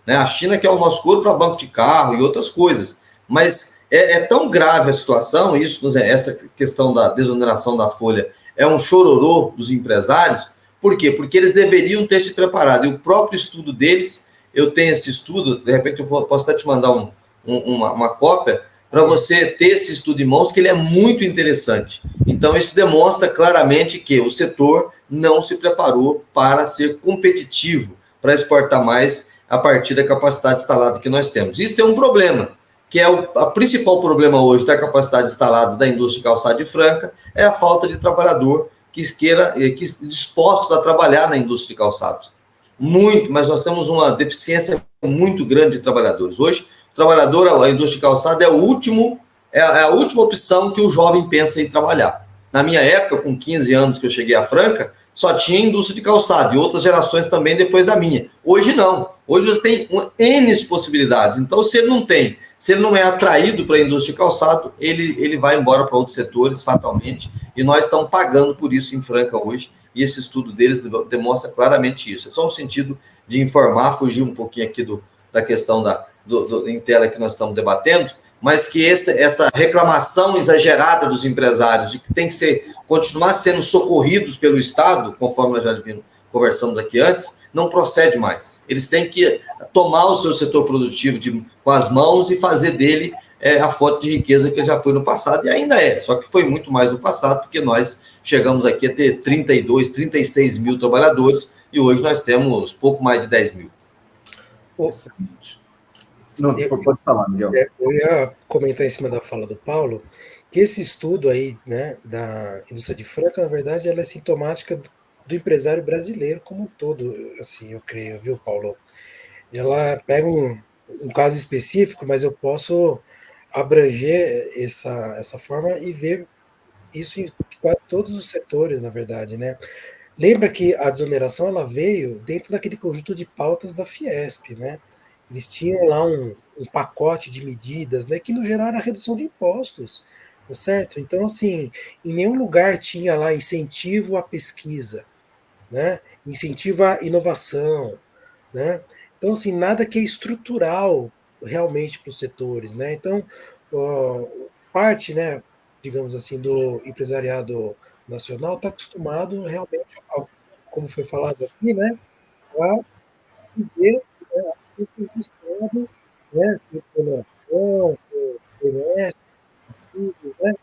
Né? A China quer o nosso couro para banco de carro e outras coisas. Mas é tão grave a situação, essa questão da desoneração da folha é um chororô dos empresários. Por quê? Porque eles deveriam ter se preparado. E o próprio estudo deles, eu tenho esse estudo, de repente eu posso até te mandar uma cópia, para você ter esse estudo em mãos, que ele é muito interessante. Então, isso demonstra claramente que o setor não se preparou para ser competitivo, para exportar mais a partir da capacidade instalada que nós temos. Isso é um problema, que é o principal problema hoje da capacidade instalada da indústria de calçado de Franca, é a falta de trabalhador que dispostos a trabalhar na indústria de calçados. Muito, mas nós temos uma deficiência muito grande de trabalhadores. Hoje, o trabalhador, a indústria de calçado é a última opção que o jovem pensa em trabalhar. Na minha época, com 15 anos que eu cheguei a Franca, só tinha indústria de calçado, e outras gerações também depois da minha. Hoje não. Hoje você tem N possibilidades. Então, se ele não é atraído para a indústria de calçado, ele vai embora para outros setores, fatalmente, e nós estamos pagando por isso em Franca hoje, e esse estudo deles demonstra claramente isso. É só um sentido de informar, fugir um pouquinho aqui da questão em tela que nós estamos debatendo, mas que essa reclamação exagerada dos empresários de que tem que continuar sendo socorridos pelo Estado, conforme nós já vimos conversando aqui antes, não procede mais. Eles têm que tomar o seu setor produtivo com as mãos e fazer dele a fonte de riqueza que já foi no passado, e ainda é, só que foi muito mais no passado, porque nós chegamos aqui a ter 32, 36 mil trabalhadores, e hoje nós temos pouco mais de 10 mil. Não, pode falar, Miguel. Eu ia comentar em cima da fala do Paulo, que esse estudo aí, né, da indústria de Franca, na verdade, ela é sintomática do empresário brasileiro como um todo, assim, eu creio, viu, Paulo? Ela pega um caso específico, mas eu posso abranger essa forma e ver isso em quase todos os setores, na verdade, né? Lembra que a desoneração ela veio dentro daquele conjunto de pautas da Fiesp, né? Eles tinham lá um pacote de medidas, né, que no geral era redução de impostos, tá certo? Então, assim, em nenhum lugar tinha lá incentivo à pesquisa, né? Incentivo à inovação, né? Então, assim, nada que é estrutural realmente para os setores, né? Então, parte, né, digamos assim, do empresariado nacional está acostumado realmente, como foi falado aqui, né, a viver, né, a custo do Estado, né, com exploração, com benesse, tudo, né,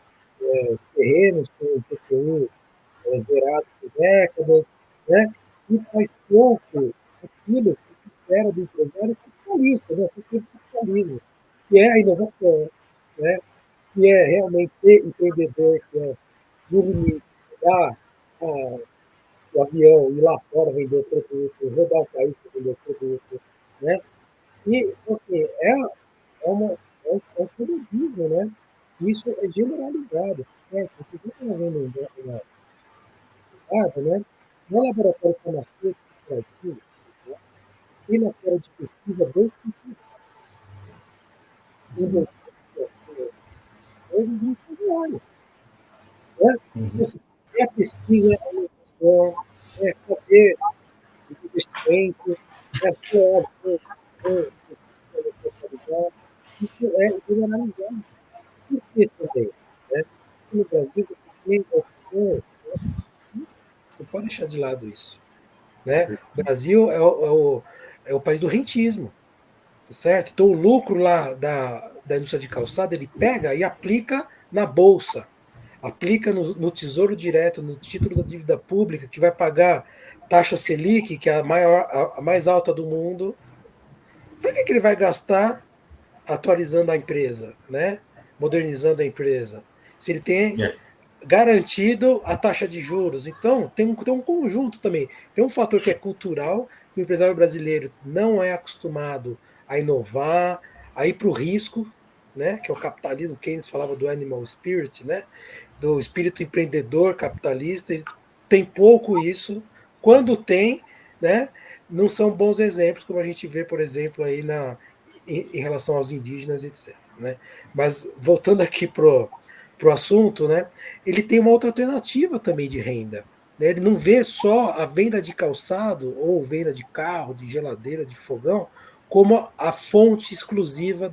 terrenos com IPTU zerado por décadas, né, e faz pouco aquilo que se espera do empresário capitalista, né, esse capitalismo, que é a inovação, né, que é realmente ser empreendedor, que é, no limite, pegar o avião, ir lá fora vender o produto, rodar o país para vender o produto, né? E, assim, é um produtismo, né? Isso é generalizado, certo? Você vê que nós vemos né? No laboratório farmacêutico do Brasil, né, tem na série de pesquisa 2%. Coisas muito imobiliárias. Né? Então, assim, é a pesquisa, a inovação, cadê os investimentos, isso é generalizado. Por que também? Né? No Brasil, você tem a opção, você pode deixar de lado isso. Né? O Brasil é o país do rentismo. Certo? Então, o lucro lá da indústria de calçado, ele pega e aplica na bolsa, aplica no Tesouro Direto, no título da dívida pública, que vai pagar taxa Selic, que é a mais alta do mundo. Para que ele vai gastar atualizando a empresa, né? Modernizando a empresa? Se ele tem garantido a taxa de juros. Então, tem um conjunto também. Tem um fator que é cultural, que o empresário brasileiro não é acostumado a inovar, a ir para o risco, né? Que é o capitalismo. Keynes falava do animal spirit, né? Do espírito empreendedor capitalista. Ele tem pouco isso. Quando tem, né? Não são bons exemplos, como a gente vê, por exemplo, aí em relação aos indígenas, etc. Né? Mas voltando aqui para o assunto, né? Ele tem uma outra alternativa também de renda. Né? Ele não vê só a venda de calçado ou venda de carro, de geladeira, de fogão, como a fonte exclusiva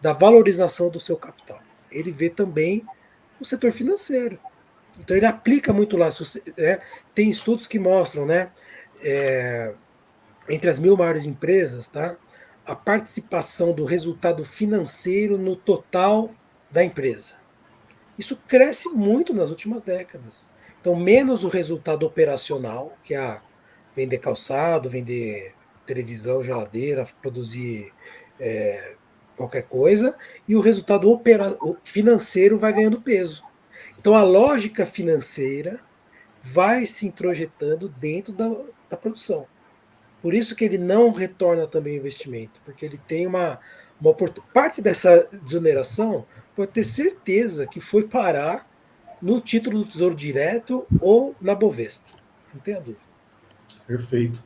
da valorização do seu capital. Ele vê também o setor financeiro. Então ele aplica muito lá. Tem estudos que mostram, né? Entre as 1.000 maiores empresas, tá? A participação do resultado financeiro no total da empresa. Isso cresce muito nas últimas décadas. Então, menos o resultado operacional, que é vender calçado, vender televisão, geladeira, produzir qualquer coisa, e o resultado financeiro vai ganhando peso. Então, a lógica financeira vai se introjetando dentro da produção. Por isso que ele não retorna também o investimento, porque ele tem uma oportunidade. Parte dessa desoneração pode ter certeza que foi parar no título do Tesouro Direto ou na Bovespa. Não tenha dúvida. Perfeito.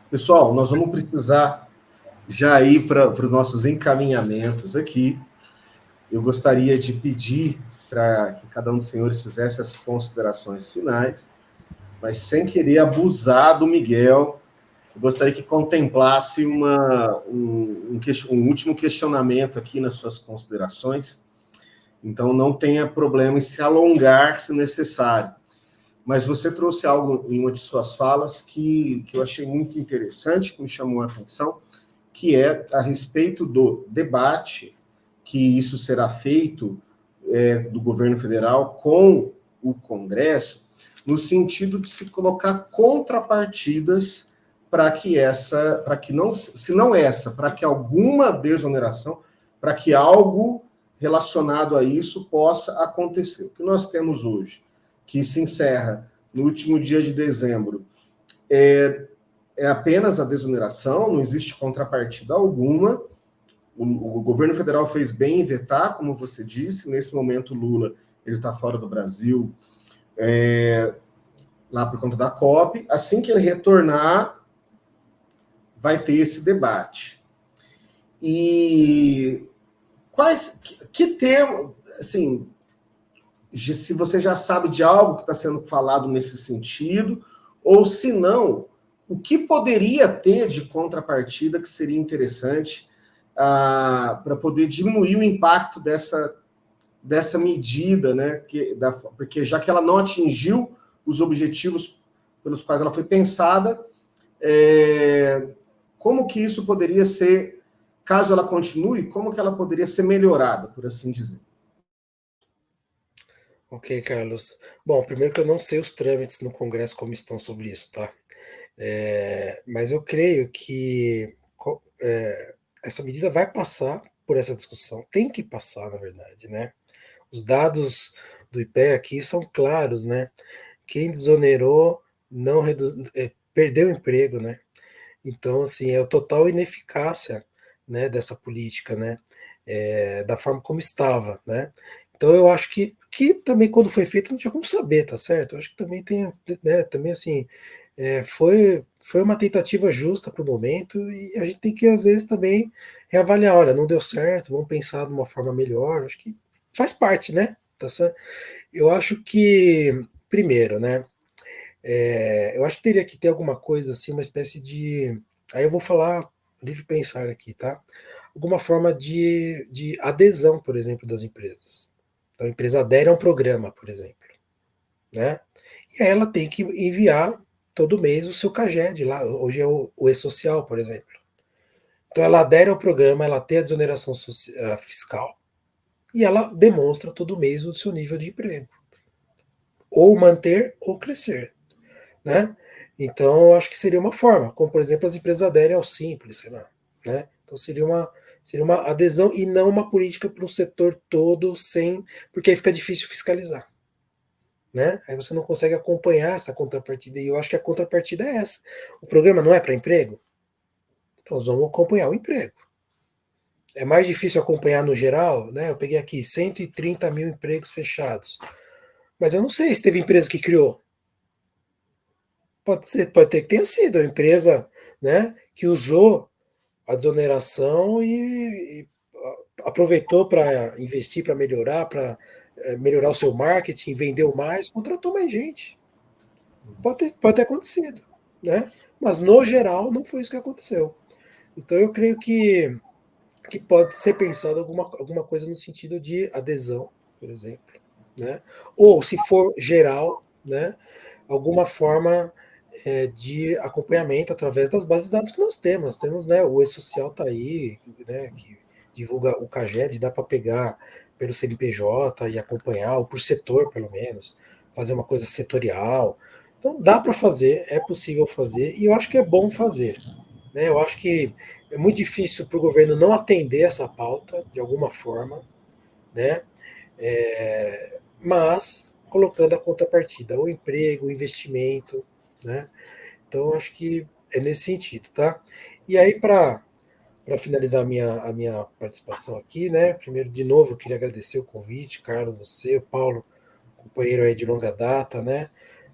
Pessoal, nós vamos precisar já ir para os nossos encaminhamentos aqui. Eu gostaria de pedir para que cada um dos senhores fizesse as considerações finais, mas sem querer abusar do Miguel. Eu gostaria que contemplasse um último questionamento aqui nas suas considerações. Então, não tenha problema em se alongar, se necessário. Mas você trouxe algo em uma de suas falas que eu achei muito interessante, que me chamou a atenção, que é a respeito do debate que isso será feito do governo federal com o Congresso, no sentido de se colocar contrapartidas para que para que alguma desoneração, para que algo relacionado a isso possa acontecer. O que nós temos hoje, que se encerra no último dia de dezembro, é apenas a desoneração, não existe contrapartida alguma. O governo federal fez bem em vetar, como você disse. Nesse momento, Lula ele está fora do Brasil, lá por conta da COP. Assim que ele retornar, vai ter esse debate. E que termo, assim, se você já sabe de algo que está sendo falado nesse sentido, ou se não, o que poderia ter de contrapartida que seria interessante para poder diminuir o impacto dessa medida, né? Porque já que ela não atingiu os objetivos pelos quais ela foi pensada, como que isso poderia ser, caso ela continue, como que ela poderia ser melhorada, por assim dizer? Ok, Carlos. Bom, primeiro que eu não sei os trâmites no Congresso como estão sobre isso, tá? Mas eu creio que essa medida vai passar por essa discussão. Tem que passar, na verdade, né? Os dados do IPEA aqui são claros, né? Quem desonerou não perdeu o emprego, né? Então, assim, é a total ineficácia, né, dessa política, né? Da forma como estava, né? Então, eu acho que também quando foi feito não tinha como saber, tá certo? Eu acho que também tem, né, também assim, foi uma tentativa justa para o momento e a gente tem que, às vezes, também reavaliar, olha, não deu certo, vamos pensar de uma forma melhor, acho que faz parte, né? Tá certo? Eu acho que, primeiro, né, eu acho que teria que ter alguma coisa assim, uma espécie de. Aí eu vou falar livre pensar aqui, tá? Alguma forma de adesão, por exemplo, das empresas. Então a empresa adere a um programa, por exemplo, né? E aí ela tem que enviar todo mês o seu CAGED lá. Hoje é o E-Social, por exemplo. Então ela adere ao programa, ela tem a desoneração fiscal e ela demonstra todo mês o seu nível de emprego. Ou manter ou crescer, né? Então, eu acho que seria uma forma, como por exemplo as empresas aderem ao Simples, sei lá, né? Então seria uma adesão e não uma política para o setor todo sem, porque aí fica difícil fiscalizar, né? Aí você não consegue acompanhar essa contrapartida e eu acho que a contrapartida é essa. O programa não é para emprego, então nós vamos acompanhar o emprego. É mais difícil acompanhar no geral, né? Eu peguei aqui 130 mil empregos fechados, mas eu não sei se teve empresa que criou. Pode ter que tenha sido a empresa, né, que usou a desoneração e aproveitou para investir, para melhorar o seu marketing, vendeu mais, contratou mais gente. Pode ter acontecido, né? Mas no geral não foi isso que aconteceu. Então eu creio que pode ser pensado alguma coisa no sentido de adesão, por exemplo, né? Ou, se for geral, né, alguma forma de acompanhamento através das bases de dados que nós temos. Nós temos, né, o E-Social está aí, né, que divulga o CAGED, dá para pegar pelo CNPJ e acompanhar, ou por setor, pelo menos, fazer uma coisa setorial. Então, dá para fazer, é possível fazer, e eu acho que é bom fazer. Né? Eu acho que é muito difícil para o governo não atender essa pauta, de alguma forma, né? Mas colocando a contrapartida, o emprego, o investimento, né? Então, acho que é nesse sentido, tá? E aí, para finalizar a minha participação aqui, né? Primeiro, de novo, eu queria agradecer o convite, Carlos, você, o Paulo, companheiro aí de longa data, né?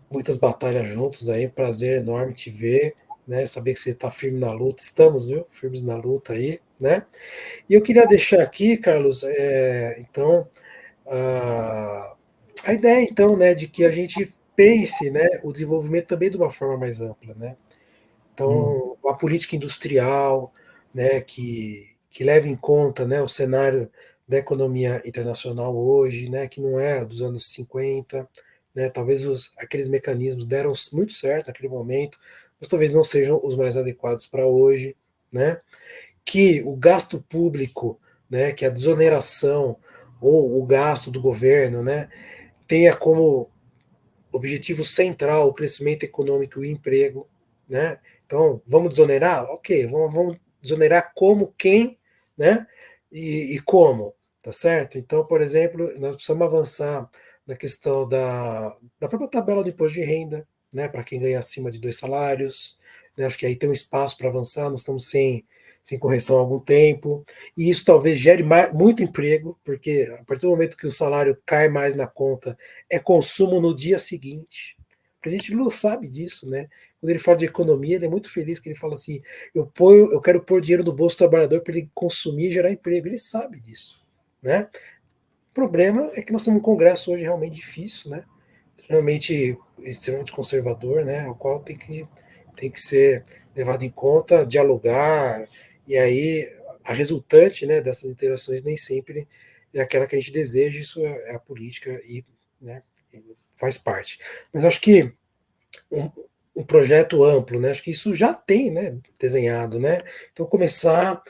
Muitas batalhas juntos aí, prazer enorme te ver, né? Saber que você está firme na luta, estamos, viu? Firmes na luta aí, né? E eu queria deixar aqui, Carlos, então, a ideia, então, né, de que a gente pense, né, o desenvolvimento também de uma forma mais ampla, né? Então, a política industrial, né, que leva em conta, né, o cenário da economia internacional hoje, né, que não é dos anos 50, né, talvez aqueles mecanismos deram muito certo naquele momento, mas talvez não sejam os mais adequados para hoje, né, que o gasto público, né, que a desoneração ou o gasto do governo, né, tenha como objetivo central o crescimento econômico e o emprego, né? Então, vamos desonerar? Ok, vamos desonerar como, quem, né? E como, tá certo? Então, por exemplo, nós precisamos avançar na questão da própria tabela do imposto de renda, né? Para quem ganha acima de 2 salários, né? Acho que aí tem um espaço para avançar, nós estamos sem correção há algum tempo, e isso talvez gere muito emprego, porque a partir do momento que o salário cai mais na conta, é consumo no dia seguinte. O presidente Lula sabe disso, né? Quando ele fala de economia, ele é muito feliz, que ele fala assim, eu quero pôr dinheiro no bolso do trabalhador para ele consumir e gerar emprego. Ele sabe disso, né? O problema é que nós temos um Congresso hoje realmente difícil, né? Extremamente conservador, né? O qual tem que ser levado em conta, dialogar, e aí a resultante, né, dessas interações nem sempre é aquela que a gente deseja, isso é a política e, né, faz parte. Mas acho que um projeto amplo, né, acho que isso já tem, né, desenhado, né, então começar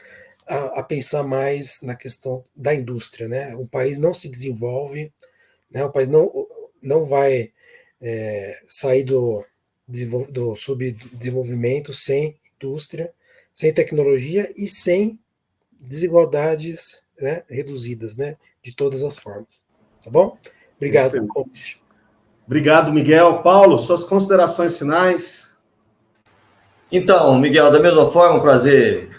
a pensar mais na questão da indústria, né, um país não se desenvolve, né, o país não vai sair do subdesenvolvimento sem indústria, sem tecnologia e sem desigualdades, né, reduzidas, né, de todas as formas. Tá bom? Obrigado pelo convite. Obrigado, Miguel. Paulo, suas considerações finais? Então, Miguel, da mesma forma, um prazer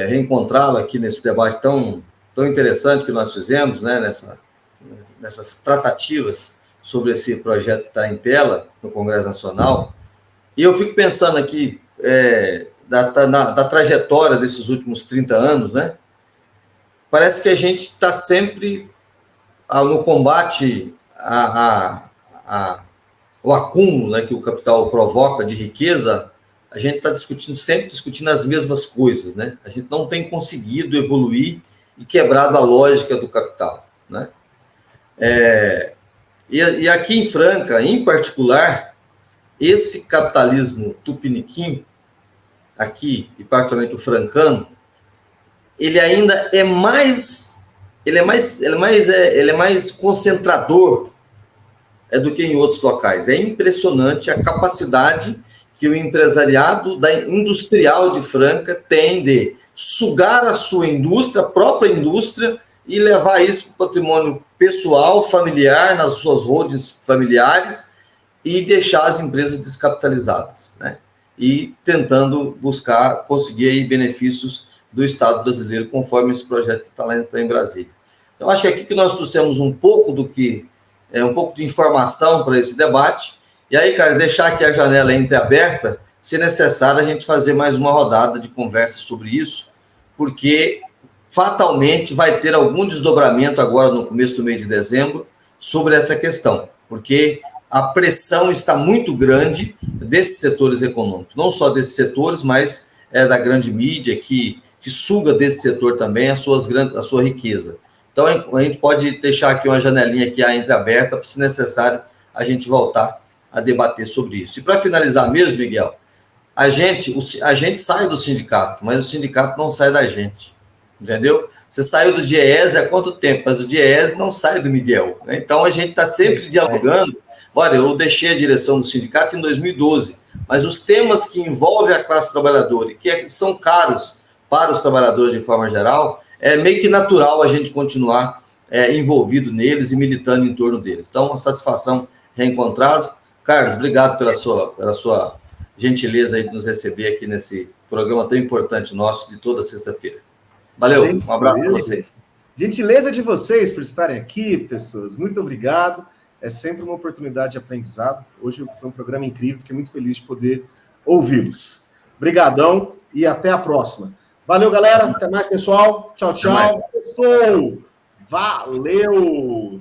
reencontrá-lo aqui nesse debate tão interessante que nós fizemos, né, nessas tratativas sobre esse projeto que está em tela no Congresso Nacional. E eu fico pensando aqui da trajetória desses últimos 30 anos, né? Parece que a gente está sempre no combate ao acúmulo, né, que o capital provoca de riqueza. A gente está sempre discutindo as mesmas coisas, né? A gente não tem conseguido evoluir e quebrado a lógica do capital, né? E aqui em Franca, em particular, esse capitalismo tupiniquim, aqui, e particularmente o francano, ele ainda é mais concentrador do que em outros locais. É impressionante a capacidade que o empresariado industrial de Franca tem de sugar a sua indústria, a própria indústria, e levar isso para o patrimônio pessoal, familiar, nas suas holdings familiares, e deixar as empresas descapitalizadas, né? E tentando conseguir aí benefícios do Estado brasileiro, conforme esse projeto que está lá em Brasília. Então, acho que aqui que nós trouxemos um pouco um pouco de informação para esse debate, e aí, cara, deixar aqui a janela entreaberta, se necessário, a gente fazer mais uma rodada de conversa sobre isso, porque fatalmente vai ter algum desdobramento agora no começo do mês de dezembro sobre essa questão, porque a pressão está muito grande desses setores econômicos, não só desses setores, mas da grande mídia que suga desse setor também a sua riqueza. Então, a gente pode deixar aqui uma janelinha aqui entreaberta, para, se necessário, a gente voltar a debater sobre isso. E para finalizar mesmo, Miguel, a gente sai do sindicato, mas o sindicato não sai da gente, entendeu? Você saiu do DIEESE há quanto tempo? Mas o DIEESE não sai do Miguel, né? Então, a gente está sempre dialogando. Olha, eu deixei a direção do sindicato em 2012, mas os temas que envolvem a classe trabalhadora e que são caros para os trabalhadores de forma geral, é meio que natural a gente continuar envolvido neles e militando em torno deles. Então, uma satisfação reencontrá-los. Carlos, obrigado pela sua gentileza aí de nos receber aqui nesse programa tão importante nosso de toda sexta-feira. Valeu, um abraço para vocês. Gentileza de vocês por estarem aqui, pessoas. Muito obrigado. É sempre uma oportunidade de aprendizado. Hoje foi um programa incrível, fiquei muito feliz de poder ouvi-los. Obrigadão e até a próxima. Valeu, galera. Até mais, pessoal. Tchau, tchau. Valeu!